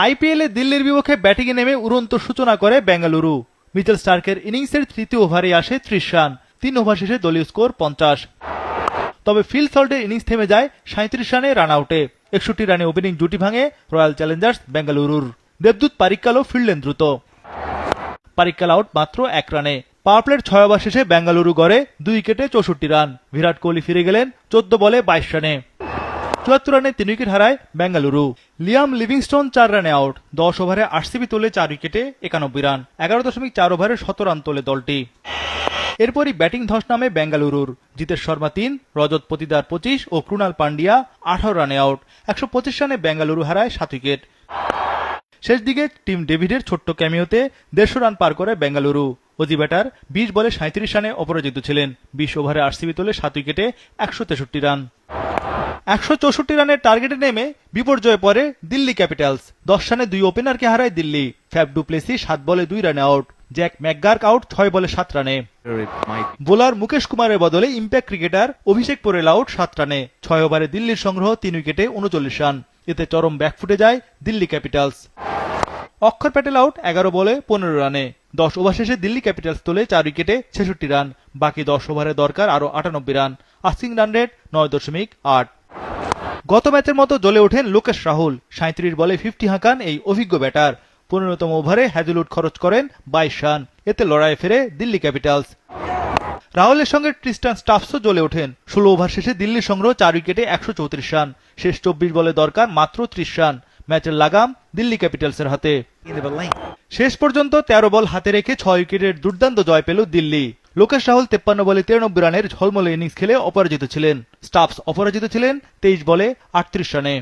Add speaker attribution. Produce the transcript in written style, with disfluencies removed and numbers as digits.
Speaker 1: আইপিএলে দিল্লির বিপক্ষে ব্যাটিংয়ে নেমে উড়ন্ত সূচনা করে বেঙ্গালুরু। মিচেল স্টার্কের ইনিংসের তৃতীয় ওভারে আসে ৩০ রান। ৩ ওভার শেষে দলীয় স্কোর ৫০। তবে ফিল সল্টের ইনিংস থেমে যায় ৩৭ রানে রান আউটে। ৬১ রানে ওপেনিং জুটি ভাঙে রয়্যাল চ্যালেঞ্জার্স বেঙ্গালুরুর। দেবদূত পারিক্কালও ফিরলেন দ্রুত। পারিক্কাল আউট মাত্র ১ রানে। পাওয়ার প্লের ৬ ওভার শেষে বেঙ্গালুরু গড়ে ২ উইকেটে ৬৪ রান। বিরাট কোহলি ফিরে গেলেন ১৪ বলে ২২ রানে। ৭৪ রানে ৩ উইকেট হারায় বেঙ্গালুরু। লিয়াম লিভিংস্টোন ৪ রানে আউট। ১০ ওভারে আরসিবি তোলে ৪ উইকেটে ৯১ রান। ১১.৪ ওভারে ১৭ রান তোলে দলটি। এরপরই ব্যাটিং ধস নামে বেঙ্গালুরুর। জিতেশ শর্মা ৩, রজত পতিদার ২৫ ও ক্রুনাল পান্ডিয়া ১৮ রানে আউট। ১২৫ রানে বেঙ্গালুরু হারায় ৭ উইকেট। শেষ দিকে টিম ডেভিডের ছোট্ট ক্যামিওতে ১৫০ রান পার করে বেঙ্গালুরু। অজি ব্যাটার ২০ বলে ৩৭ রানে অপরাজিত ছিলেন। ২০ ওভারে আরসিবি তোলে ৭ উইকেটে ১৬৩ রান। ১৬৪ রানের টার্গেটে নেমে বিপর্যয়ে পড়ে দিল্লি ক্যাপিটালস। ১০ রানে ২ ওপেনারকে হারায় দিল্লি। ফ্যাফ ডু প্লেসি ৭ বলে ২ রানে আউট। জ্যাক ম্যাকগার্ক আউট ৬ বলে ৭ রানে। বোলার মুকেশ কুমারের বদলে ইম্প্যাক্ট ক্রিকেটার অভিষেক পোরেল আউট ৭ রানে। ৬ ওভারে দিল্লির সংগ্রহ ৩ উইকেটে ৩৯ রান। এতে চরম ব্যাকফুটে যায় দিল্লি ক্যাপিটালস। অক্ষর প্যাটেল আউট ১১ বলে ১৫ রানে। ১০ ওভার শেষে দিল্লি ক্যাপিটালস তোলে ৪ উইকেটে ৬৬ রান। বাকি ১০ ওভারে দরকার আরও ৯৮ রান। Asking run rate ৯.৮। গত ম্যাচের মতো জ্বলে ওঠেন লোকেশ রাহুল। ৩৭ বলে 50 হাঁকান এই অভিজ্ঞ ব্যাটার। ১৫তম ওভারে হ্যাজেলউড খরচ করেন ২২ রান। এতে লড়াইয়ে ফেরে দিল্লি ক্যাপিটালস। রাহুলের সঙ্গে ট্রিস্টান স্টাফসও জ্বলে ওঠেন। ১৬ ওভার শেষে দিল্লির সংগ্রহ ৪ উইকেটে ১৩৪ রান। শেষ ২৪ বলে দরকার মাত্র ৩০ রান। ম্যাচের লাগাম দিল্লি ক্যাপিটালসের হাতে। শেষ পর্যন্ত ১৩ বল হাতে রেখে ৬ উইকেটের দুর্দান্ত জয় পেল দিল্লি। লোকেশ রাহুল ৫৩ বলে ৯৩ রানের ঝলমলে ইনিংস খেলে অপরাজিত ছিলেন। স্টাফস অপরাজিত ছিলেন ২৩ বলে ৩৮ রানে।